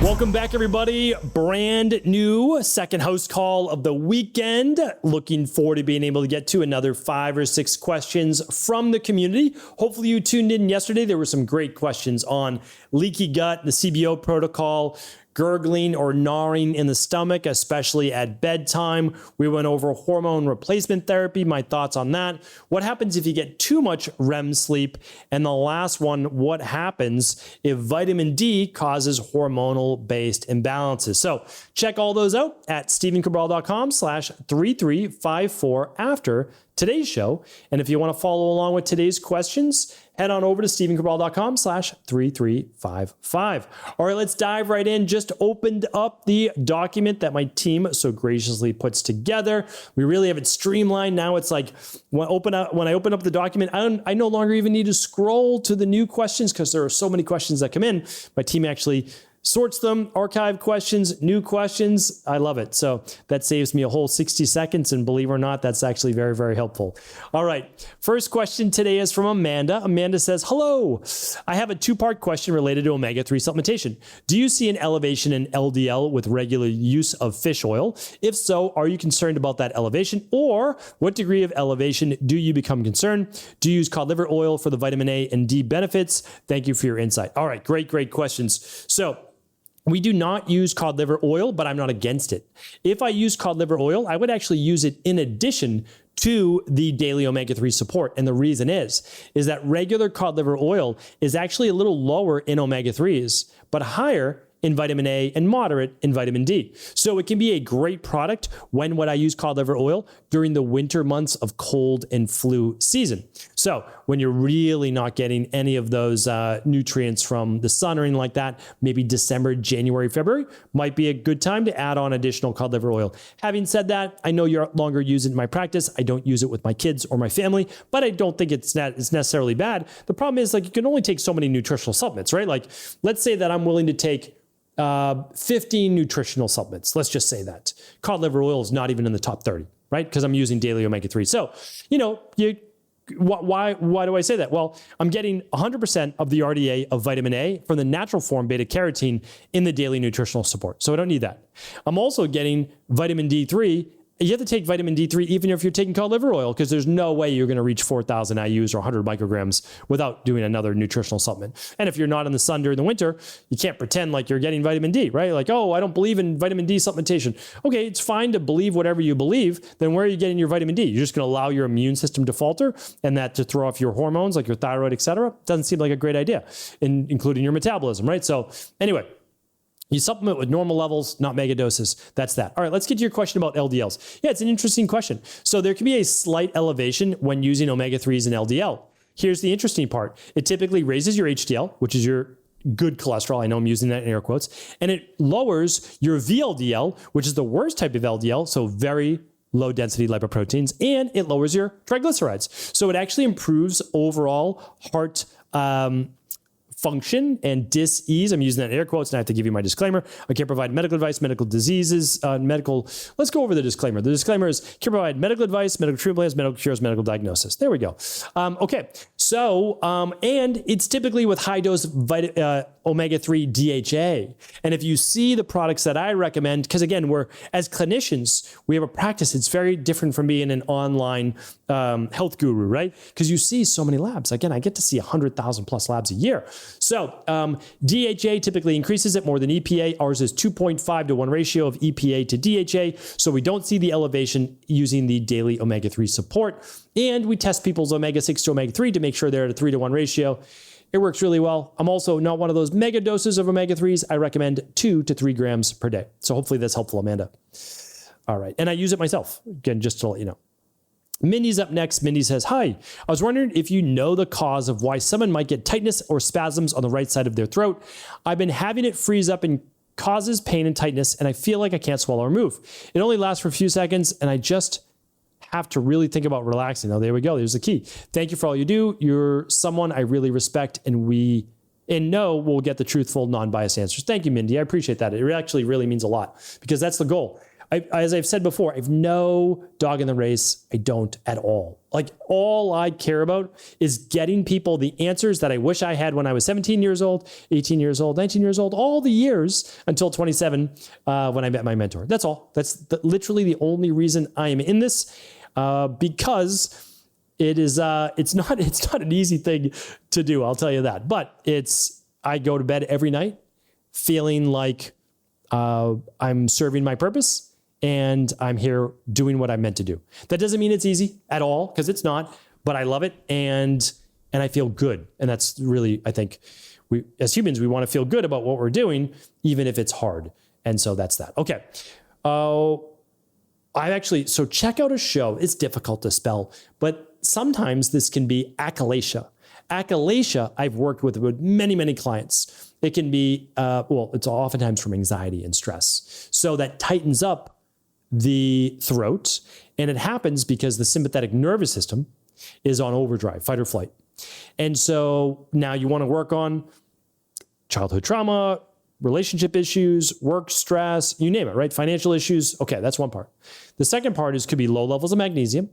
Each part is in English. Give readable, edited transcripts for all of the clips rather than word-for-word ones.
Welcome back, everybody. Brand new second house call of the weekend. Looking forward to being able to get to another 5 or 6 questions from the community. Hopefully you tuned in yesterday. There were some great questions on leaky gut, the CBO protocol, gurgling or gnawing in the stomach, especially at bedtime. We went over hormone replacement therapy, my thoughts on that. What happens if you get too much REM sleep? And the last one, what happens if vitamin D causes hormonal-based imbalances? So check all those out at stephencabral.com/3354 after today's show. And if you want to follow along with today's questions, head on over to stephencabral.com/3355. All right, let's dive right in. Just opened up the document that my team so graciously puts together. We really have it streamlined. Now it's like when I open up the document, I no longer even need to scroll to the new questions because there are so many questions that come in. My team actually sorts them, archive questions, new questions. I love it. So that saves me a whole 60 seconds. And believe it or not, that's actually very, very helpful. All right. First question today is from Amanda. Amanda says, hello, I have a 2-part question related to omega-3 supplementation. Do you see an elevation in LDL with regular use of fish oil? If so, are you concerned about that elevation? Or what degree of elevation do you become concerned? Do you use cod liver oil for the vitamin A and D benefits? Thank you for your insight. All right. Great questions. So we do not use cod liver oil, but I'm not against it. If I use cod liver oil, I would actually use it in addition to the daily omega-3 support. And the reason is that regular cod liver oil is actually a little lower in omega-3s, but higher in vitamin A and moderate in vitamin D. So it can be a great product when would I use cod liver oil? During the winter months of cold and flu season. So when you're really not getting any of those nutrients from the sun or anything like that, maybe December, January, February might be a good time to add on additional cod liver oil. Having said that, I know you're no longer using it in my practice. I don't use it with my kids or my family, but I don't think it's necessarily bad. The problem is, like, you can only take so many nutritional supplements, right? Like, let's say that I'm willing to take 15 nutritional supplements. Let's just say that. Cod liver oil is not even in the top 30, right? Because I'm using daily omega-3. So, why do I say that? Well, I'm getting 100% of the RDA of vitamin A from the natural form beta carotene in the daily nutritional support. So I don't need that. I'm also getting vitamin D3. You have to take vitamin D3 even if you're taking cod liver oil, because there's no way you're going to reach 4,000 IUs or 100 micrograms without doing another nutritional supplement. And if you're not in the sun during the winter, you can't pretend like you're getting vitamin D, right? Like, oh, I don't believe in vitamin D supplementation. Okay, it's fine to believe whatever you believe. Then where are you getting your vitamin D? You're just going to allow your immune system to falter and that to throw off your hormones like your thyroid, et cetera. Doesn't seem like a great idea, including your metabolism, right? So anyway, you supplement with normal levels, not mega doses. That's that. All right, let's get to your question about LDLs. Yeah, it's an interesting question. So there can be a slight elevation when using omega-3s and LDL. Here's the interesting part. It typically raises your HDL, which is your good cholesterol. I know I'm using that in air quotes. And it lowers your VLDL, which is the worst type of LDL, so very low density lipoproteins, and it lowers your triglycerides. So it actually improves overall heart function and dis-ease. I'm using that in air quotes, and I have to give you my disclaimer. I can't provide medical advice, medical diseases, let's go over the disclaimer. The disclaimer is, can't provide medical advice, medical treatment plans, medical cures, medical diagnosis. There we go. Okay. So, and it's typically with high dose omega-3 DHA. And if you see the products that I recommend, because again, as clinicians, we have a practice. It's very different from being an online health guru, right? Because you see so many labs. Again, I get to see 100,000 plus labs a year. So DHA typically increases it more than EPA. Ours is 2.5 to 1 ratio of EPA to DHA. So we don't see the elevation using the daily omega-3 support. And we test people's omega-6 to omega-3 to make sure they're at a 3 to 1 ratio. It works really well. I'm also not one of those mega doses of omega-3s. I recommend 2 to 3 grams per day. So hopefully that's helpful, Amanda. All right. And I use it myself, again, just to let you know. Mindy's up next. Mindy says, hi, I was wondering if you know the cause of why someone might get tightness or spasms on the right side of their throat. I've been having it freeze up and causes pain and tightness, and I feel like I can't swallow or move. It only lasts for a few seconds, and I just have to really think about relaxing. Oh, there we go. There's the key. Thank you for all you do. You're someone I really respect, and know we'll get the truthful, non-biased answers. Thank you, Mindy. I appreciate that. It actually really means a lot because that's the goal. as I've said before, I have no dog in the race. I don't at all. Like, all I care about is getting people the answers that I wish I had when I was 17 years old, 18 years old, 19 years old, all the years until 27 when I met my mentor. That's all. That's literally the only reason I am in this, because it's not an easy thing to do. I'll tell you that. But I go to bed every night feeling like I'm serving my purpose and I'm here doing what I'm meant to do. That doesn't mean it's easy at all, because it's not, but I love it and I feel good. And that's really, I think, we as humans, we want to feel good about what we're doing, even if it's hard. And so that's that. Okay. So check out a show. It's difficult to spell, but sometimes this can be achalasia. Achalasia, I've worked with many, many clients. It can be, it's oftentimes from anxiety and stress. So that tightens up the throat, and it happens because the sympathetic nervous system is on overdrive, fight or flight. And so now you want to work on childhood trauma, relationship issues, work stress, you name it, right? Financial issues. Okay, that's one part. The second part could be low levels of magnesium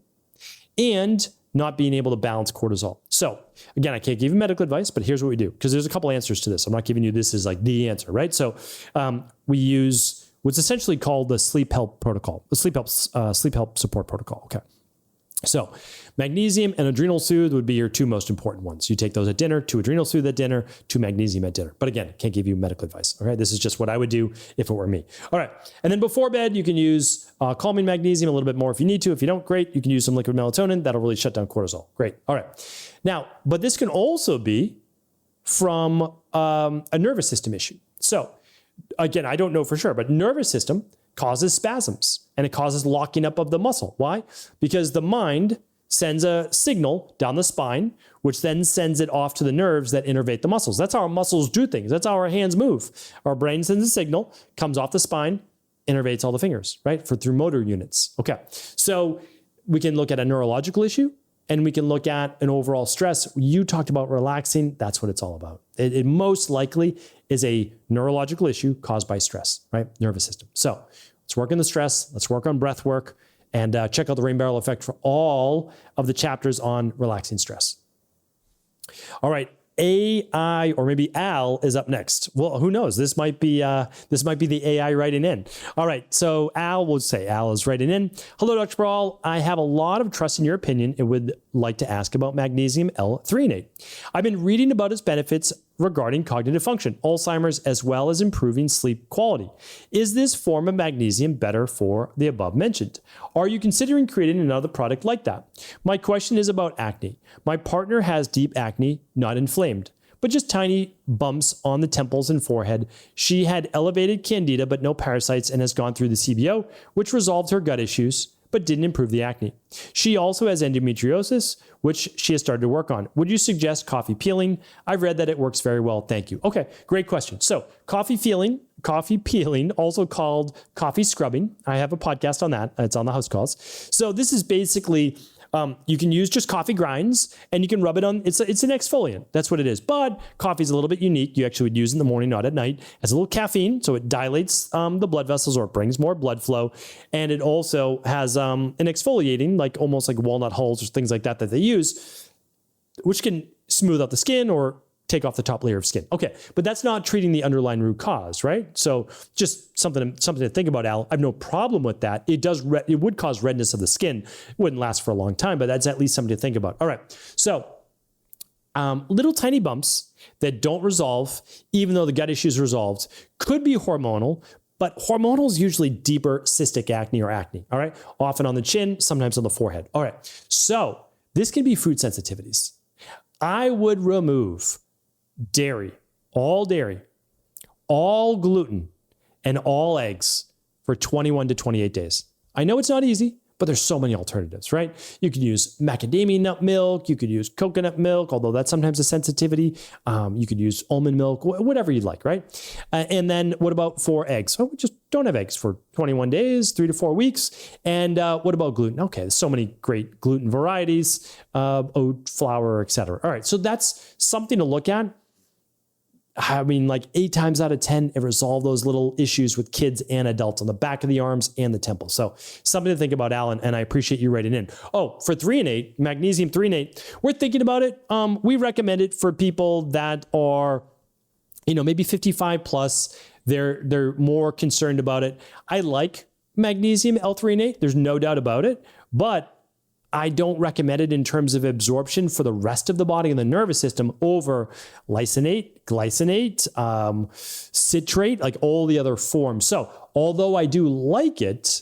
and not being able to balance cortisol. So again, I can't give you medical advice, but here's what we do, because there's a couple answers to this. I'm not giving you this as like the answer, right? So we use what's essentially called the sleep help protocol, the sleep help support protocol. Okay. So magnesium and adrenal soothe would be your two most important ones. You take those at dinner, 2 adrenal soothe at dinner, 2 magnesium at dinner. But again, can't give you medical advice. All right. This is just what I would do if it were me. All right. And then before bed, you can use calming magnesium a little bit more if you need to. If you don't, great. You can use some liquid melatonin. That'll really shut down cortisol. Great. All right. Now, but this can also be from a nervous system issue. So again, I don't know for sure, but nervous system causes spasms and it causes locking up of the muscle. Why? Because the mind sends a signal down the spine, which then sends it off to the nerves that innervate the muscles. That's how our muscles do things. That's how our hands move. Our brain sends a signal, comes off the spine, innervates all the fingers, right? Through motor units. Okay. So we can look at a neurological issue and we can look at an overall stress. You talked about relaxing. That's what it's all about. It most likely is a neurological issue caused by stress, right? Nervous system. So let's work on the stress. Let's work on breath work, and check out the Rain Barrel Effect for all of the chapters on relaxing stress. All right. AI, or maybe Al, is up next. Well, who knows? This might be the AI writing in. All right, so Al is writing in. Hello, Dr. Cabral. I have a lot of trust in your opinion and would like to ask about magnesium L-threonate. I've been reading about its benefits regarding cognitive function, Alzheimer's, as well as improving sleep quality. Is this form of magnesium better for the above mentioned? Are you considering creating another product like that? My question is about acne. My partner has deep acne, not inflamed, but just tiny bumps on the temples and forehead. She had elevated candida, but no parasites, and has gone through the CBO, which resolved her gut issues, but didn't improve the acne. She also has endometriosis, which she has started to work on. Would you suggest coffee peeling? I've read that it works very well. Thank you. Okay, great question. So coffee peeling, also called coffee scrubbing. I have a podcast on that. It's on the house calls. So this is basically, you can use just coffee grinds and you can rub it on, it's an exfoliant. That's what it is. But coffee is a little bit unique. You actually would use in the morning, not at night. It has a little caffeine, so it dilates the blood vessels, or it brings more blood flow. And it also has an exfoliating, like almost like walnut hulls or things like that they use, which can smooth out the skin or take off the top layer of skin. Okay, but that's not treating the underlying root cause, right? So just something to think about, Al. I have no problem with that. It would cause redness of the skin. It wouldn't last for a long time, but that's at least something to think about. All right, so little tiny bumps that don't resolve, even though the gut issue is resolved, could be hormonal, but hormonal is usually deeper cystic acne or acne, all right? Often on the chin, sometimes on the forehead. All right, so this can be food sensitivities. I would remove dairy, all gluten, and all eggs for 21 to 28 days. I know it's not easy, but there's so many alternatives, right? You could use macadamia nut milk. You could use coconut milk, although that's sometimes a sensitivity. You could use almond milk, whatever you'd like, right? And then what about 4 eggs? Oh, just don't have eggs for 21 days, 3 to 4 weeks. And what about gluten? Okay, there's so many great gluten varieties, oat, flour, etc. All right, so that's something to look at. I mean, like 8 times out of 10, it resolved those little issues with kids and adults on the back of the arms and the temple. So something to think about, Alan, and I appreciate you writing in. Oh, for threonate, magnesium threonate, we're thinking about it. We recommend it for people that are, maybe 55 plus. They're more concerned about it. I like magnesium L-threonate. There's no doubt about it, but I don't recommend it in terms of absorption for the rest of the body and the nervous system over lysate, glycinate, citrate, like all the other forms. So although I do like it,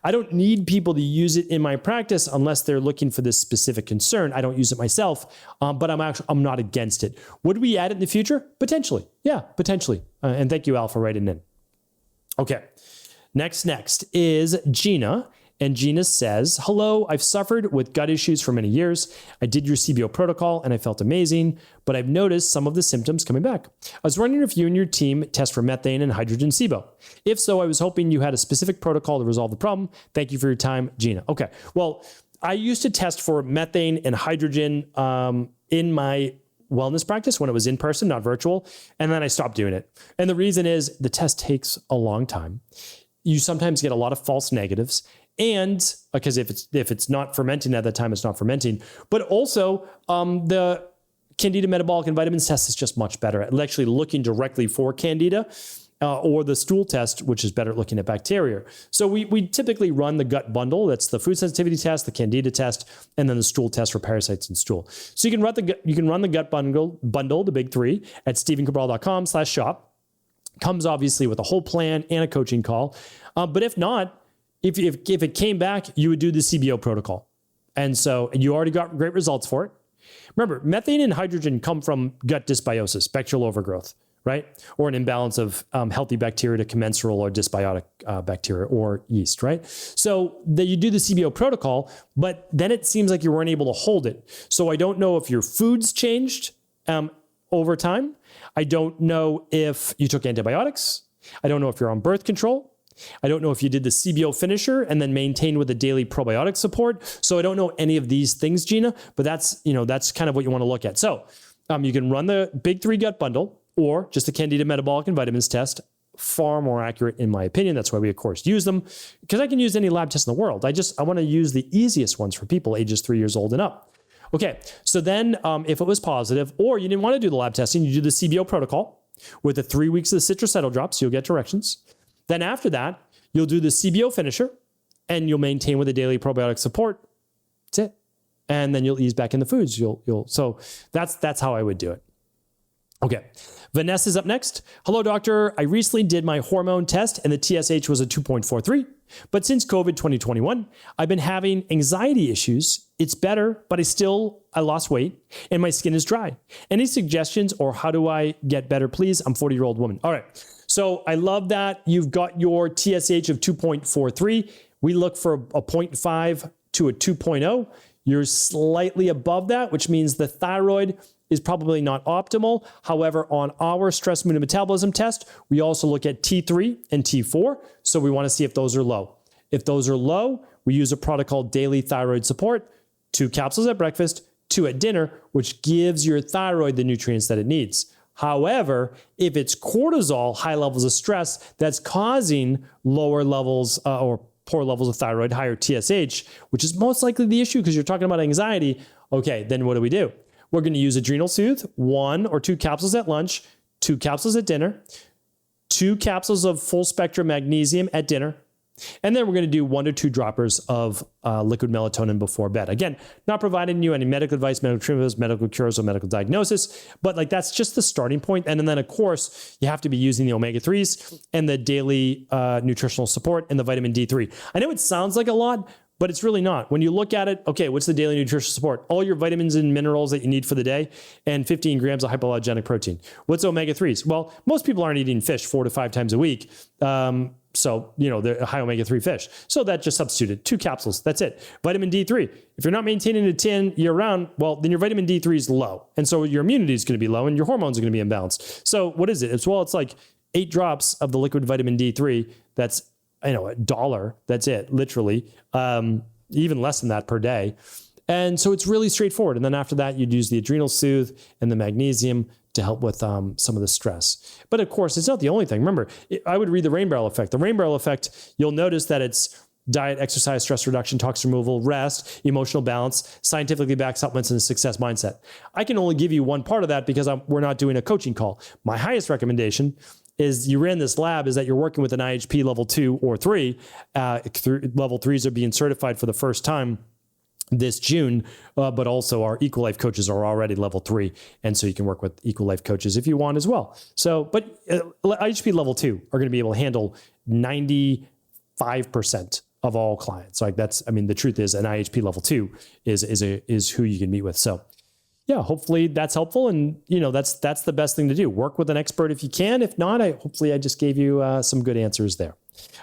I don't need people to use it in my practice unless they're looking for this specific concern. I don't use it myself, but I'm not against it. Would we add it in the future? Potentially. Yeah, potentially. And thank you, Al, for writing in. Okay. Next is Gina. And Gina says, hello, I've suffered with gut issues for many years. I did your CBO protocol and I felt amazing, but I've noticed some of the symptoms coming back. I was wondering if you and your team test for methane and hydrogen SIBO. If so, I was hoping you had a specific protocol to resolve the problem. Thank you for your time, Gina. Okay, well, I used to test for methane and hydrogen in my wellness practice when it was in person, not virtual, and then I stopped doing it. And the reason is the test takes a long time. You sometimes get a lot of false negatives. And because if it's not fermenting at that time, it's not fermenting. But also the Candida metabolic and vitamins test is just much better at actually looking directly for Candida, or the stool test, which is better at looking at bacteria. So we typically run the gut bundle. That's the food sensitivity test, the Candida test, and then the stool test for parasites in stool. So you can run the gut bundle, the big 3, at stephencabral.com/shop. Comes obviously with a whole plan and a coaching call. But if not, if it came back, you would do the CBO protocol. And you already got great results for it. Remember, methane and hydrogen come from gut dysbiosis, bacterial overgrowth, right? Or an imbalance of healthy bacteria to commensal or dysbiotic bacteria or yeast, right? So you do the CBO protocol, but then it seems like you weren't able to hold it. So I don't know if your foods changed over time. I don't know if you took antibiotics. I don't know if you're on birth control. I don't know if you did the CBO finisher and then maintained with the daily probiotic support. So I don't know any of these things, Gina, but that's kind of what you want to look at. So you can run the big 3 gut bundle or just the Candida metabolic and vitamins test. Far more accurate in my opinion. That's why we of course use them, because I can use any lab test in the world. I want to use the easiest ones for people ages 3 years old and up. Okay. So then if it was positive or you didn't want to do the lab testing, you do the CBO protocol with the 3 weeks of the citracetyl drops. You'll get directions. Then after that, you'll do the CBO finisher and you'll maintain with the daily probiotic support. That's it. And then you'll ease back in the foods. So that's how I would do it. Okay. Vanessa's up next. Hello, doctor. I recently did my hormone test and the TSH was a 2.43. But since COVID 2021, I've been having anxiety issues. It's better, but I lost weight and my skin is dry. Any suggestions or how do I get better, please? I'm a 40-year-old woman. All right. So I love that you've got your TSH of 2.43. We look for a 0.5 to a 2.0. You're slightly above that, which means the thyroid is probably not optimal. However, on our stress, mood, and metabolism test, we also look at T3 and T4. So we want to see if those are low. If those are low, we use a product called daily thyroid support, 2 capsules at breakfast, 2 at dinner, which gives your thyroid the nutrients that it needs. However, if it's cortisol, high levels of stress, that's causing lower levels or poor levels of thyroid, higher TSH, which is most likely the issue because you're talking about anxiety. Okay, then what do? We're going to use Adrenal Soothe, 1 or 2 capsules at lunch, 2 capsules at dinner, 2 capsules of full spectrum magnesium at dinner, and then we're going to do 1 to 2 droppers of liquid melatonin before bed. Again, not providing you any medical advice, medical treatments, medical cures, or medical diagnosis, but that's just the starting point. And then of course, you have to be using the omega-3s and the daily nutritional support and the vitamin D3. I know it sounds like a lot, but it's really not. When you look at it, okay, what's the daily nutritional support? All your vitamins and minerals that you need for the day and 15 grams of hypoallergenic protein. What's omega-3s? Well, most people aren't eating fish 4 to 5 times a week. So, they're high omega-3 fish. So that just substituted 2 capsules. That's it. Vitamin D3. If you're not maintaining a 10 year round, well, then your vitamin D3 is low. And so your immunity is going to be low and your hormones are going to be imbalanced. So what is it? It's like 8 drops of the liquid vitamin D3. That's, $1. That's it, literally. Even less than that per day. And so it's really straightforward. And then after that, you'd use the Adrenal Soothe and the magnesium to help with some of the stress. But of course, it's not the only thing. Remember, I would read the rain barrel effect. The rain barrel effect, you'll notice that it's diet, exercise, stress reduction, toxin removal, rest, emotional balance, scientifically backed supplements, and a success mindset. I can only give you one part of that because we're not doing a coaching call. My highest recommendation is you ran this lab is that you're working with an IHP level 2 or 3. Level 3s are being certified for the first time this June, but also our Equal Life coaches are already level 3. And so you can work with Equal Life coaches if you want as well. So, but IHP level 2 are going to be able to handle 95% of all clients. Like the truth is an IHP level 2 is who you can meet with. So yeah, hopefully that's helpful. And that's the best thing to do. Work with an expert if you can. If not, hopefully I just gave you some good answers there.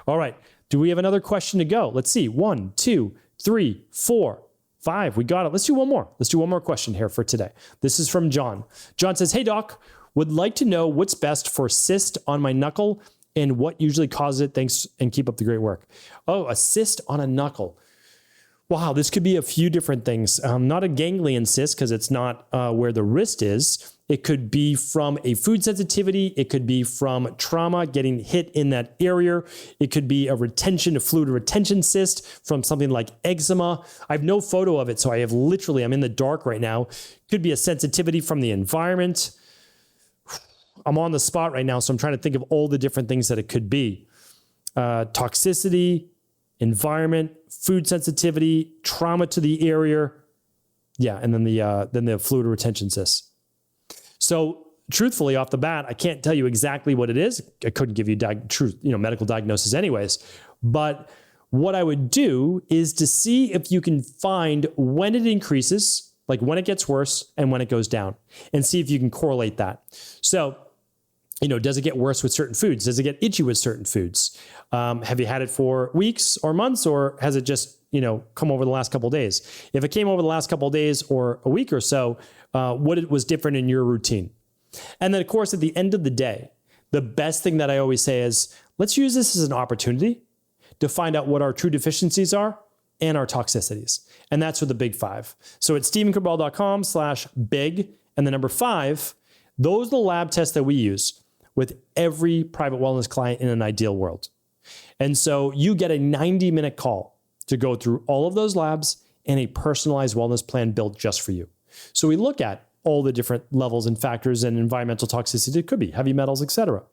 All right. Do we have another question to go? Let's see. 1, 2, 3, 4, 5. We got it. Let's do one more. Let's do one more question here for today. This is from John. John says, "Hey doc, would like to know what's best for cyst on my knuckle and what usually causes it. Thanks and keep up the great work." Oh, a cyst on a knuckle. Wow, this could be a few different things. Not a ganglion cyst because it's not where the wrist is. It could be from a food sensitivity. It could be from trauma, getting hit in that area. It could be a fluid retention cyst from something like eczema. I have no photo of it, so I'm in the dark right now. Could be a sensitivity from the environment. I'm on the spot right now, so I'm trying to think of all the different things that it could be. Toxicity, environment, food sensitivity, trauma to the area. Yeah, and then the fluid retention cyst. So truthfully, off the bat, I can't tell you exactly what it is. I couldn't give you medical diagnosis anyways. But what I would do is to see if you can find when it increases, like when it gets worse and when it goes down, and see if you can correlate that. So, does it get worse with certain foods? Does it get itchy with certain foods? Have you had it for weeks or months, or has it just, come over the last couple of days? If it came over the last couple of days or a week or so, what was different in your routine? And then, of course, at the end of the day, the best thing that I always say is, let's use this as an opportunity to find out what our true deficiencies are and our toxicities. And that's with the big 5. So it's StephenCabral.com/big and the number 5. Those are the lab tests that we use with every private wellness client in an ideal world. And so you get a 90-minute call to go through all of those labs and a personalized wellness plan built just for you. So we look at all the different levels and factors and environmental toxicity. It could be heavy metals, etc.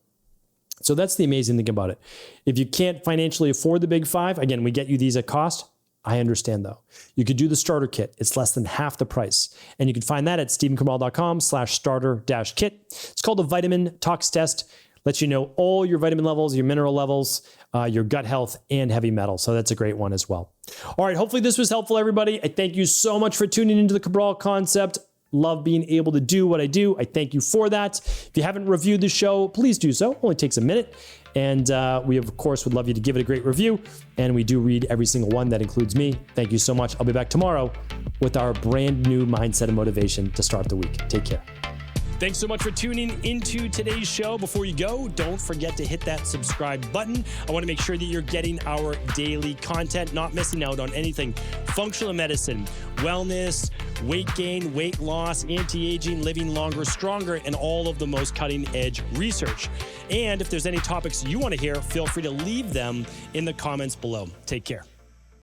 So that's the amazing thing about it. If you can't financially afford the big 5, again, we get you these at cost. I understand though. You could do the starter kit. It's less than half the price. And you can find that at StephenCabral.com/starter-kit. It's called a vitamin tox test. Lets you know all your vitamin levels, your mineral levels, your gut health, and heavy metal. So that's a great one as well. All right. Hopefully this was helpful, everybody. I thank you so much for tuning into the Cabral Concept. Love being able to do what I do. I thank you for that. If you haven't reviewed the show, please do so. Only takes a minute. And we, of course, would love you to give it a great review. And we do read every single one. That includes me. Thank you so much. I'll be back tomorrow with our brand new mindset and motivation to start the week. Take care. Thanks so much for tuning into today's show. Before you go, don't forget to hit that subscribe button. I want to make sure that you're getting our daily content, not missing out on anything. Functional medicine, wellness, weight gain, weight loss, anti-aging, living longer, stronger, and all of the most cutting-edge research. And if there's any topics you want to hear, feel free to leave them in the comments below. Take care.